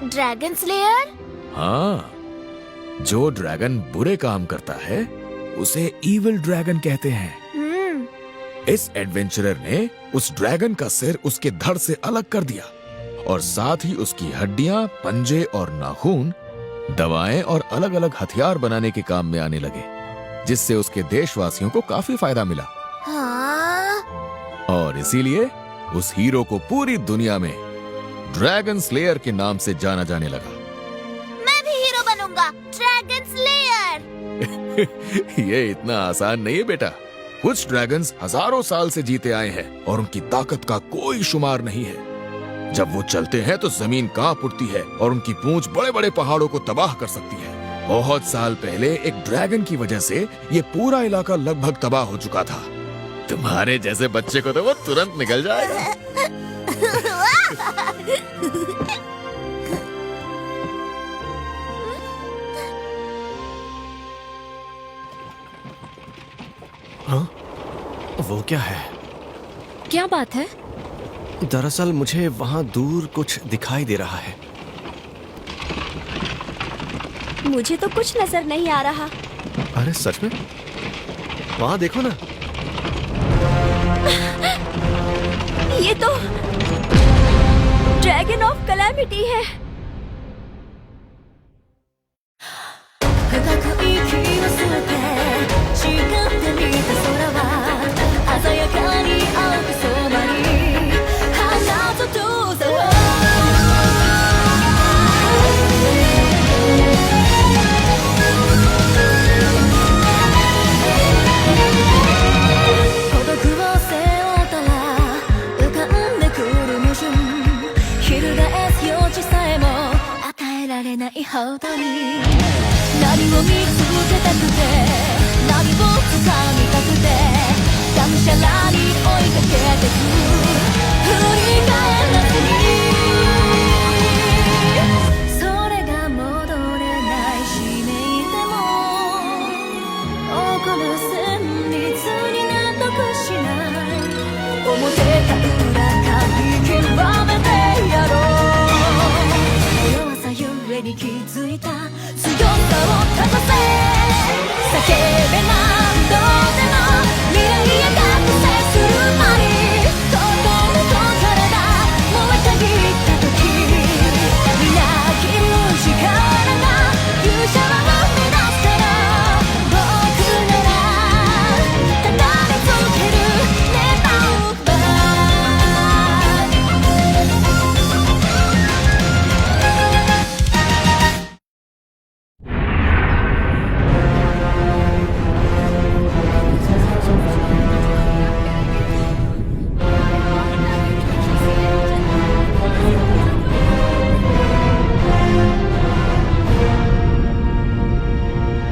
Dragon slayer? हाँ, जो dragon बुरे काम करता है उसे इविल ड्रैगन कहते हैं। इस एडवेंचरर ने उस ड्रैगन का सिर उसके धड़ से अलग कर दिया और साथ ही उसकी हड्डियां, पंजे और नाखून दवाएं और अलग अलग हथियार बनाने के काम में आने लगे, जिससे उसके देशवासियों को काफी फायदा मिला। हाँ? और इसीलिए उस हीरो को पूरी दुनिया में ड्रैगन स्लेयर के नाम से जाना जाने लगा। मैं भी हीरो बनूंगा, ड्रैगन स्लेयर। ये इतना आसान नहीं है बेटा। कुछ ड्रैगन्स हजारों साल से जीते आए हैं और उनकी ताकत का कोई शुमार नहीं है। जब वो चलते हैं तो जमीन कांप उठती है और उनकी पूंछ बड़े बड़े पहाड़ों को तबाह कर सकती है। बहुत साल पहले एक ड्रैगन की वजह से ये पूरा इलाका लगभग तबाह हो चुका था। तुम्हारे जैसे बच्चे को तो वो तुरंत निकल जाएगा। हाँ? वो क्या है? क्या बात है? दरअसल मुझे वहां दूर कुछ दिखाई दे रहा है। मुझे तो कुछ नजर नहीं आ रहा। अरे सच में? वहां देखो ना। ये तो ड्रैगन ऑफ कैलेमिटी है।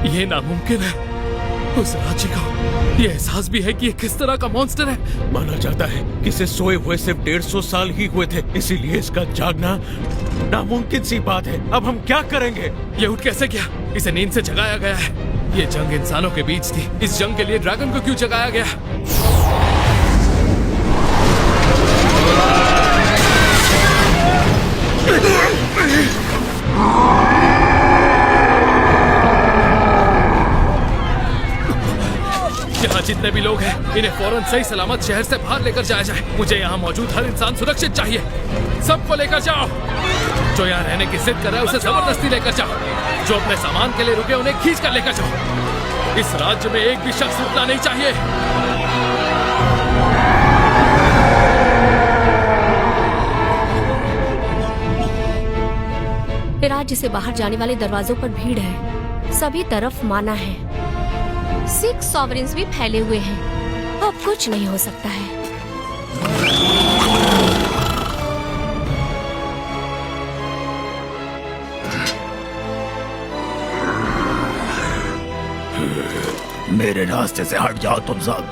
ये नामुमकिन है। उस राज्य को ये एहसास भी है कि ये किस तरह का मॉन्स्टर है। माना जाता है कि इसे सोए हुए सिर्फ 150 साल ही हुए थे, इसीलिए इसका जागना नामुमकिन सी बात है। अब हम क्या करेंगे? ये उठ कैसे गया? इसे नींद से जगाया गया है। ये जंग इंसानों के बीच थी। इस जंग के लिए ड्रैगन को क्यों जगाया गया? यहाँ जितने भी लोग हैं, इन्हें फौरन सही सलामत शहर से बाहर लेकर जाया जाए। मुझे यहाँ मौजूद हर इंसान सुरक्षित चाहिए। सबको लेकर जाओ। जो यहाँ रहने की जिद कर रहा है उसे जबरदस्ती लेकर जाओ। जो अपने सामान के लिए रुके उन्हें खींच कर लेकर जाओ। इस राज्य में एक भी शख्स रुकना नहीं चाहिए। राज्य से बाहर जाने वाले दरवाजों पर भीड़ है। सभी तरफ माना है। 6 सॉवरेन्स भी फैले हुए हैं। अब कुछ नहीं हो सकता है। मेरे रास्ते से हट जाओ तुम सब।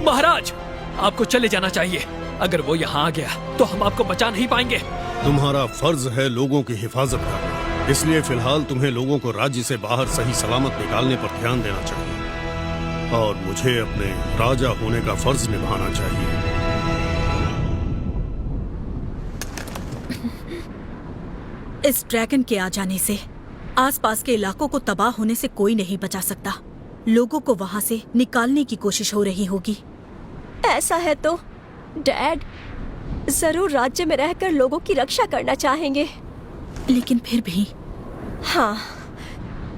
महाराज, आपको चले जाना चाहिए। अगर वो यहाँ आ गया तो हम आपको बचा नहीं पाएंगे। तुम्हारा फर्ज है लोगों की हिफाजत करना, इसलिए फिलहाल तुम्हें लोगों को राज्य से बाहर सही सलामत निकालने पर ध्यान देना चाहिए। और मुझे अपने राजा होने का फर्ज निभाना चाहिए। इस ड्रैगन के आ जाने से आसपास के इलाकों को तबाह होने से कोई नहीं बचा सकता। लोगों को वहां से निकालने की कोशिश हो रही होगी। ऐसा है तो डैड जरूर राज्य में रहकर लोगों की रक्षा करना चाहेंगे। लेकिन फिर भी हाँ,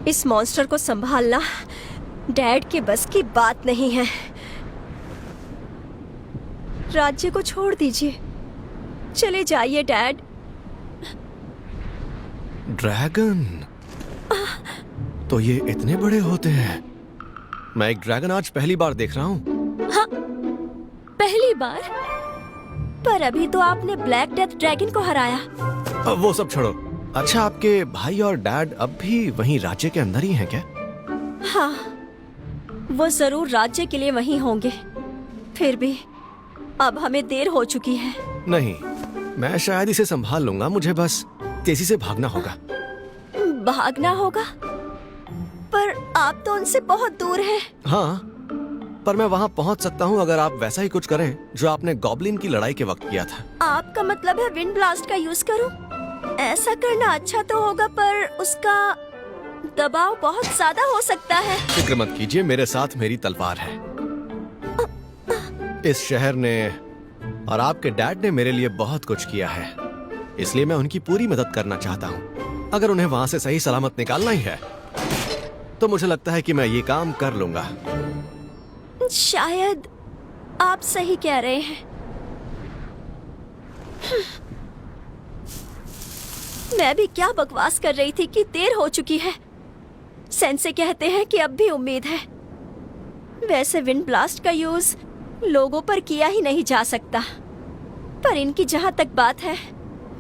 इस मॉन्स्टर को संभालना डैड के बस की बात नहीं है। राज्य को छोड़ दीजिए, चले जाइए डैड। ड्रैगन तो ये इतने बड़े होते हैं। मैं एक ड्रैगन आज पहली बार देख रहा हूँ। हाँ, पहली बार? पर अभी तो आपने ब्लैक डेथ ड्रैगन को हराया। वो सब छोड़ो। अच्छा, आपके भाई और डैड अब भी वहीं राज्य के अंदर ही हैं क्या? हाँ, वो जरूर राज्य के लिए वहीं होंगे। फिर भी अब हमें देर हो चुकी है। नहीं, मैं शायद इसे संभाल लूंगा। मुझे बस तेजी से भागना होगा। भागना होगा? पर आप तो उनसे बहुत दूर हैं। हाँ, पर मैं वहाँ पहुँच सकता हूँ अगर आप वैसा ही कुछ करें जो आपने गॉब्लिन की लड़ाई के वक्त किया था। आपका मतलब है विंड ब्लास्ट का यूज करूं? ऐसा करना अच्छा तो होगा, पर उसका दबाव बहुत ज्यादा हो सकता है। फिक्र मत कीजिए, मेरे साथ मेरी तलवार है। इस शहर ने और आपके डैड ने मेरे लिए बहुत कुछ किया है, इसलिए मैं उनकी पूरी मदद करना चाहता हूँ। अगर उन्हें वहाँ से सही सलामत निकालना ही है तो मुझे लगता है कि मैं ये काम कर लूंगा। शायद आप सही कह रहे हैं। मैं भी क्या बकवास कर रही थी कि देर हो चुकी है। सेंसे कहते हैं कि अब भी उम्मीद है। वैसे विंड ब्लास्ट का यूज लोगों पर किया ही नहीं जा सकता, पर इनकी जहां तक बात है,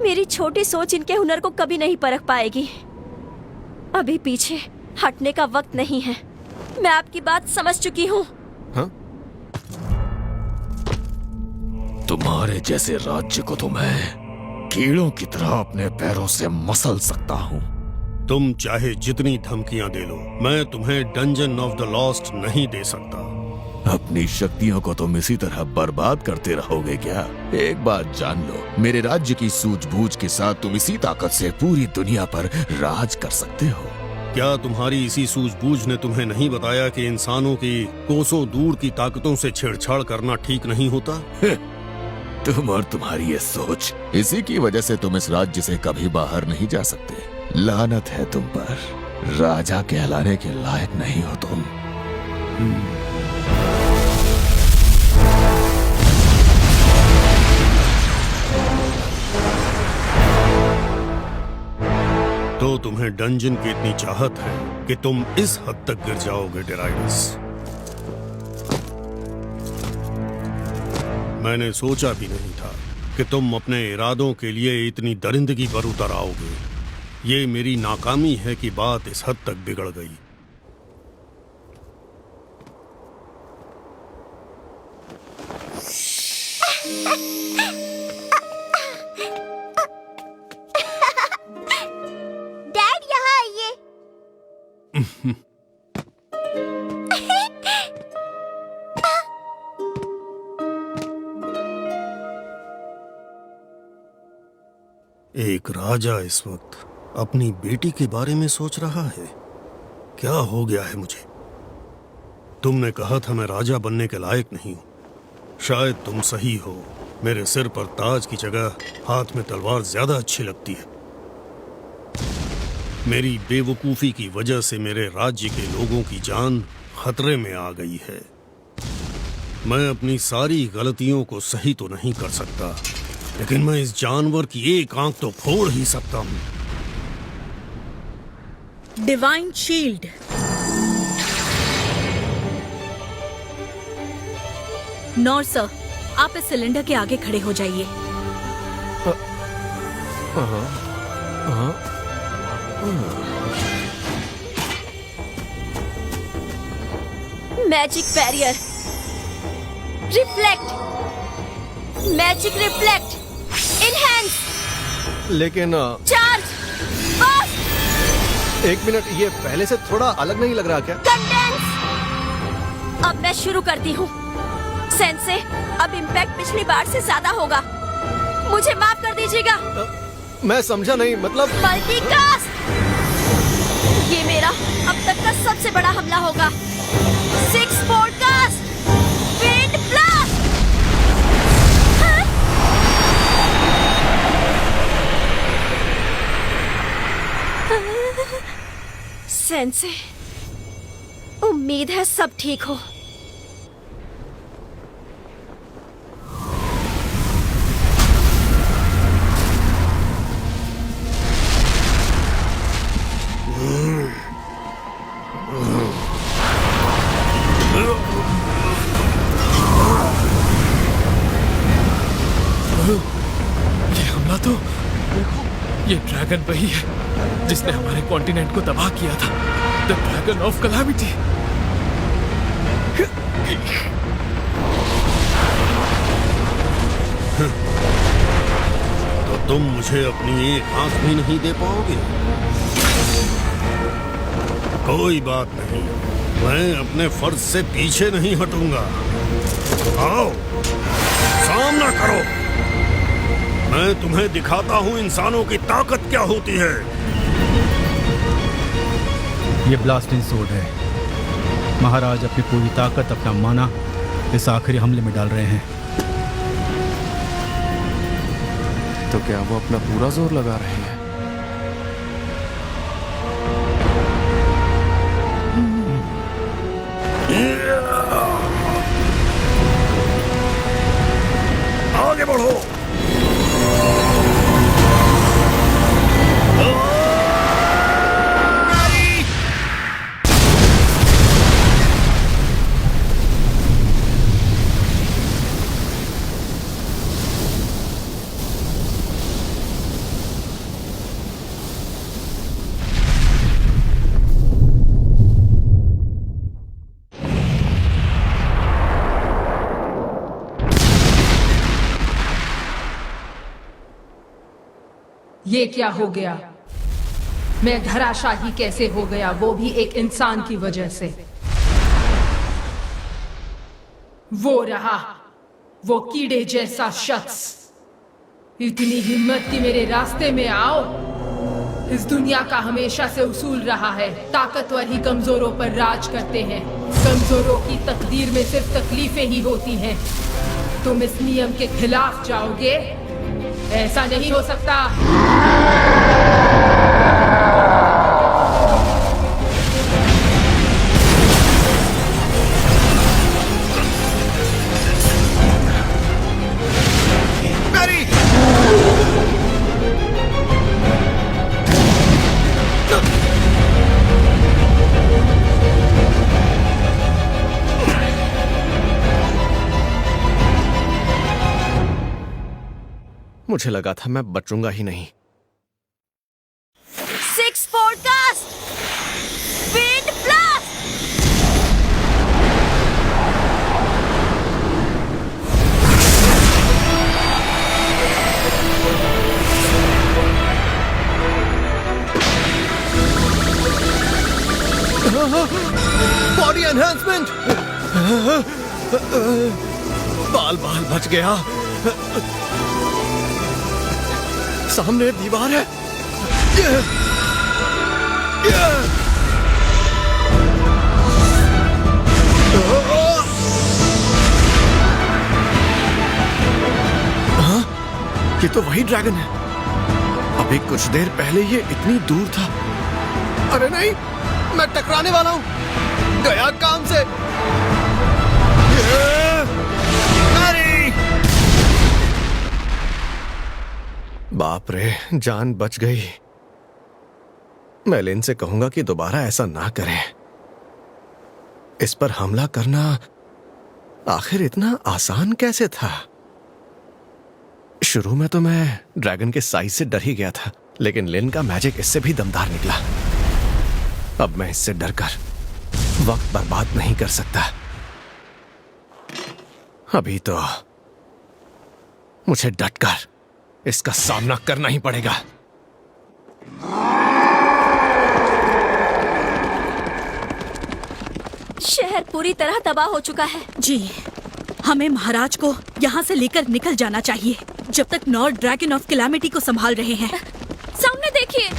मेरी छोटी सोच इनके हुनर को कभी नहीं परख पाएगी। अभी पीछे हटने का वक्त नहीं है। मैं आपकी बात समझ चुकी हूँ। हाँ? तुम्हारे जैसे राज्य को तो मैं कीड़ों की तरह अपने पैरों से मसल सकता हूँ। तुम चाहे जितनी धमकियां दे लो, मैं तुम्हें डंजन ऑफ द लॉस्ट नहीं दे सकता। अपनी शक्तियों को तुम इसी तरह बर्बाद करते रहोगे क्या? एक बात जान लो, मेरे राज्य की सूझबूझ के साथ तुम इसी ताकत से पूरी दुनिया पर राज कर सकते हो। क्या तुम्हारी इसी सूझबूझ ने तुम्हें नहीं बताया कि इंसानों की कोसों दूर की ताकतों से छेड़छाड़ करना ठीक नहीं होता? तुम और तुम्हारी ये सोच, इसी की वजह से तुम इस राज्य से कभी बाहर नहीं जा सकते। लानत है तुम पर, राजा कहलाने के लायक नहीं हो तुम। तो तुम्हें डंजन की इतनी चाहत है कि तुम इस हद तक गिर जाओगे डेराइडस। मैंने सोचा भी नहीं था कि तुम अपने इरादों के लिए इतनी दरिंदगी पर उतर आओगे। ये मेरी नाकामी है कि बात इस हद तक बिगड़ गई। डैड यहाँ आइए। एक राजा इस वक्त अपनी बेटी के बारे में सोच रहा है। क्या हो गया है मुझे? तुमने कहा था मैं राजा बनने के लायक नहीं हूं। शायद तुम सही हो। मेरे सिर पर ताज की जगह हाथ में तलवार ज्यादा अच्छी लगती है। मेरी बेवकूफी की वजह से मेरे राज्य के लोगों की जान खतरे में आ गई है। मैं अपनी सारी गलतियों को सही तो नहीं कर सकता, लेकिन मैं इस जानवर की एक आंख तो फोड़ ही सकता हूं। Divine shield. नॉर सर, आप इस सिलेंडर के आगे खड़े हो जाइए। Magic barrier, reflect, magic reflect, enhance, लेकिन चार्ज, बस, एक मिनट, ये पहले से थोड़ा अलग नहीं लग रहा क्या? कंडेंस। अब मैं शुरू करती हूँ। सेंसे, अब इम्पैक्ट पिछली बार से ज्यादा होगा। मुझे माफ कर दीजिएगा। मैं समझा नहीं, मतलब मल्टीकास्ट! ये मेरा अब तक का सबसे बड़ा हमला होगा। 6 पॉडकास्ट, विंड ब्लास्ट! सेंसे, उम्मीद है सब ठीक हो। ये हमला तो ये ड्रैगन वही है जिसने हमारे कॉन्टिनेंट को तबाह किया था। The dragon of calamity. तो तुम मुझे अपनी एक आंख भी नहीं दे पाओगे? कोई बात नहीं, मैं अपने फर्ज से पीछे नहीं हटूंगा। आओ, सामना करो। मैं तुम्हें दिखाता हूँ इंसानों की ताकत क्या होती है। ये ब्लास्टिंग सोर्ड है। महाराज अपनी पूरी ताकत, अपना माना इस आखिरी हमले में डाल रहे हैं। तो क्या वो अपना पूरा जोर लगा रहे हैं? आगे बढ़ो। ये क्या हो गया? मैं धराशाही कैसे हो गया, वो भी एक इंसान की वजह से? वो रहा, वो कीड़े जैसा शख्स। इतनी हिम्मत कि मेरे रास्ते में आओ। इस दुनिया का हमेशा से उसूल रहा है, ताकतवर ही कमजोरों पर राज करते हैं। कमजोरों की तकदीर में सिर्फ तकलीफें ही होती हैं। तुम इस नियम के खिलाफ जाओगे? ऐसा नहीं हो सकता। मुझे लगा था मैं बचूंगा ही नहीं। 6 podcast, wind blast! Body enhancement. बाल बाल बच गया। सामने दीवार है। हाँ? ये तो वही ड्रैगन है। अभी कुछ देर पहले ये इतनी दूर था। अरे नहीं, मैं टकराने वाला हूं। गया काम से। बाप रे, जान बच गई। मैं लिन से कहूंगा कि दोबारा ऐसा ना करें। इस पर हमला करना आखिर इतना आसान कैसे था? शुरू में तो मैं ड्रैगन के साइज से डर ही गया था, लेकिन लिन का मैजिक इससे भी दमदार निकला। अब मैं इससे डरकर वक्त बर्बाद नहीं कर सकता। अभी तो मुझे डटकर इसका सामना करना ही पड़ेगा। शहर पूरी तरह तबाह हो चुका है। जी, हमें महाराज को यहाँ से लेकर निकल जाना चाहिए जब तक नॉर्थ ड्रैगन ऑफ कैलामिटी को संभाल रहे हैं। सामने देखिए।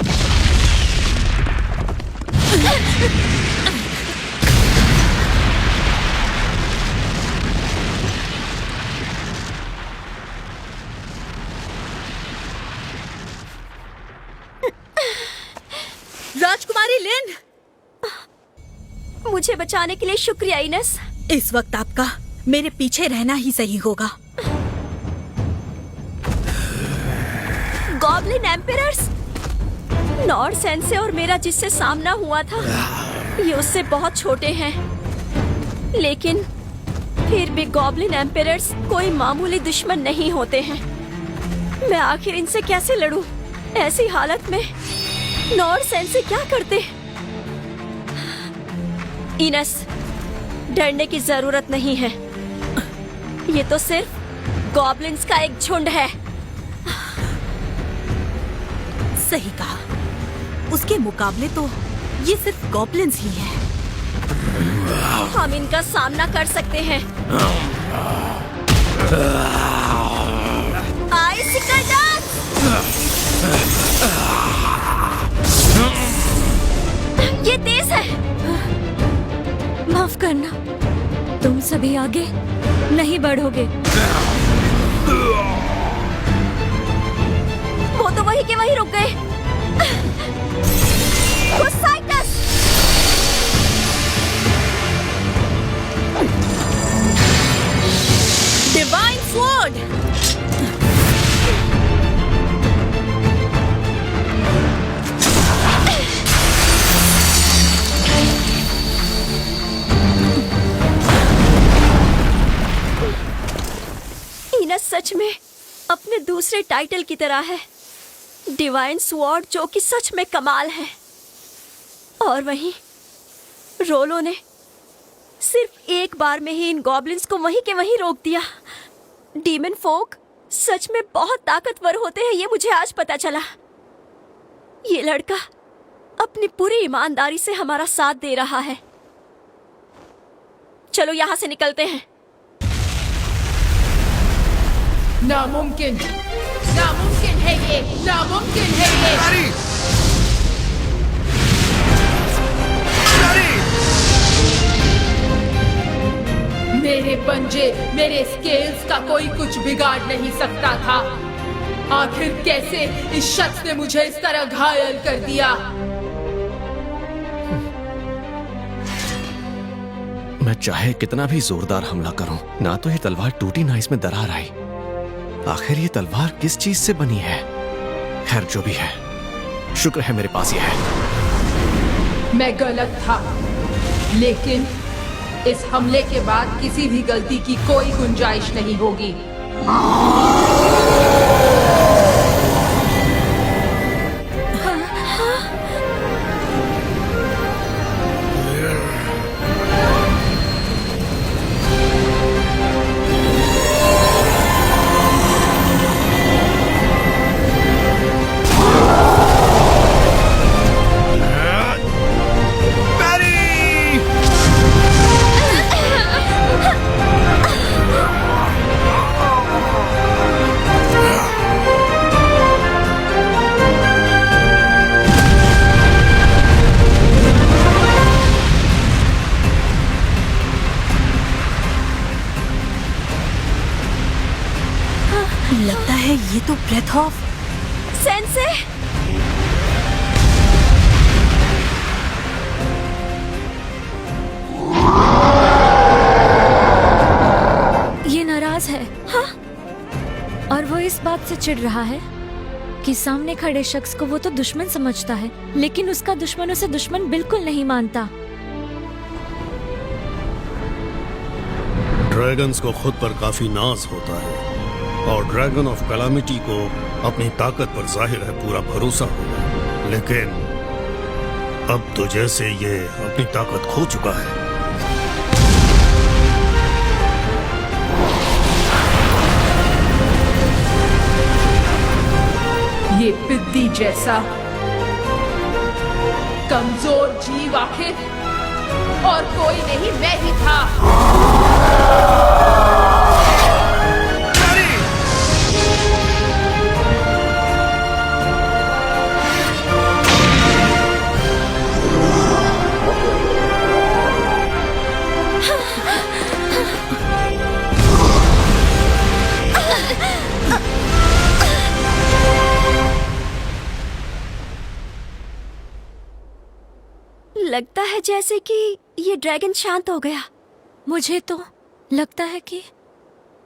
राजकुमारी लिन, मुझे बचाने के लिए शुक्रिया इनस। इस वक्त आपका मेरे पीछे रहना ही सही होगा। गॉब्लिन एम्परर्स, नॉर्थ सेंसे और मेरा जिससे सामना हुआ था, ये उससे बहुत छोटे हैं, लेकिन फिर भी गॉब्लिन एम्परर्स कोई मामूली दुश्मन नहीं होते हैं। मैं आखिर इनसे कैसे लड़ूं? ऐसी हालत में नॉर्थ सेंसे क्या करते? इनस, डरने की जरूरत नहीं है। ये तो सिर्फ गॉब्लिन्स का एक झुंड है। सही कहा, उसके मुकाबले तो ये सिर्फ गॉब्लिन्स ही हैं। हम इनका सामना कर सकते हैं। आइसिकल डांस! ये तेज है। माफ करना, तुम सभी आगे नहीं बढ़ोगे। वो तो वही के वही रुक गए। Poseidus! Divine sword! इनस सच में अपने दूसरे टाइटल की तरह है, डिवाइन स्वॉर्ड, जो कि सच में कमाल है। और वहीं रोलो ने सिर्फ एक बार में ही इन गॉब्लिन्स को वहीं के वहीं रोक दिया। डीमन फोक सच में बहुत ताकतवर होते हैं, ये मुझे आज पता चला। ये लड़का अपनी पूरी ईमानदारी से हमारा साथ दे रहा है। चलो यहाँ से निकलते हैं। नामुमकिन, नामुमकिन है ये, नामुमकिन है ये। मेरे पंजे, मेरे स्केल्स का कोई कुछ बिगाड़ नहीं सकता था। आखिर कैसे इस शख्स ने मुझे इस तरह घायल कर दिया? मैं चाहे कितना भी जोरदार हमला करूं, ना तो ये तलवार टूटी ना इसमें दरार आई। आखिर ये तलवार किस चीज से बनी है? खैर जो भी है, शुक्र है मेरे पास ये है। मैं गलत था, लेकिन इस हमले के बाद किसी भी गलती की कोई गुंजाइश नहीं होगी। लगता है ये तो ब्रेथ ऑफ सेंसे। ये नाराज है। हाँ? और वो इस बात से चिढ़ रहा है कि सामने खड़े शख्स को वो तो दुश्मन समझता है, लेकिन उसका दुश्मन उसे दुश्मन बिल्कुल नहीं मानता। ड्रैगन्स को खुद पर काफी नाज होता है और ड्रैगन ऑफ कैलामिटी को अपनी ताकत पर जाहिर है पूरा भरोसा होगा, लेकिन अब तो जैसे ये अपनी ताकत खो चुका है। ये पिद्दी जैसा कमजोर जीव आखिर और कोई नहीं, मैं ही था। लगता है जैसे कि ये ड्रैगन शांत हो गया। मुझे तो लगता है कि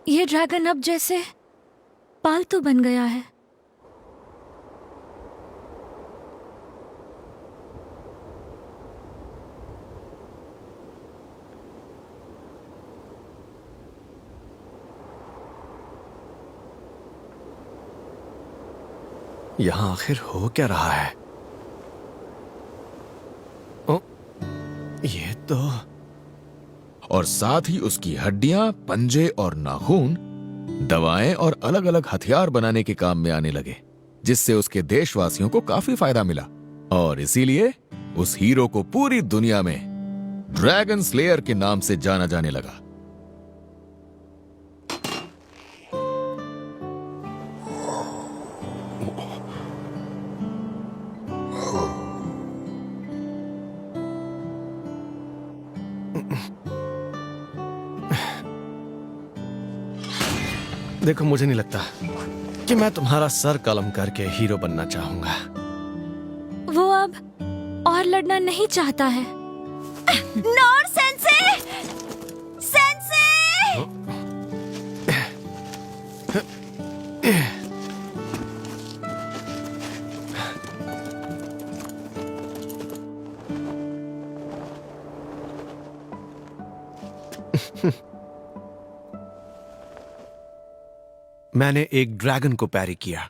ये ड्रैगन अब जैसे पालतू बन गया है। यहां आखिर हो क्या रहा है? ओ, ये तो और साथ ही उसकी हड्डियां, पंजे और नाखून दवाएं और अलग अलग हथियार बनाने के काम में आने लगे, जिससे उसके देशवासियों को काफी फायदा मिला। और इसीलिए उस हीरो को पूरी दुनिया में ड्रैगन स्लेयर के नाम से जाना जाने लगा। देखो, मुझे नहीं लगता कि मैं तुम्हारा सर कलम करके हीरो बनना चाहूंगा। वो अब और लड़ना नहीं चाहता है। नोर सेंसे! सेंसे! मैंने एक ड्रैगन को पैरी किया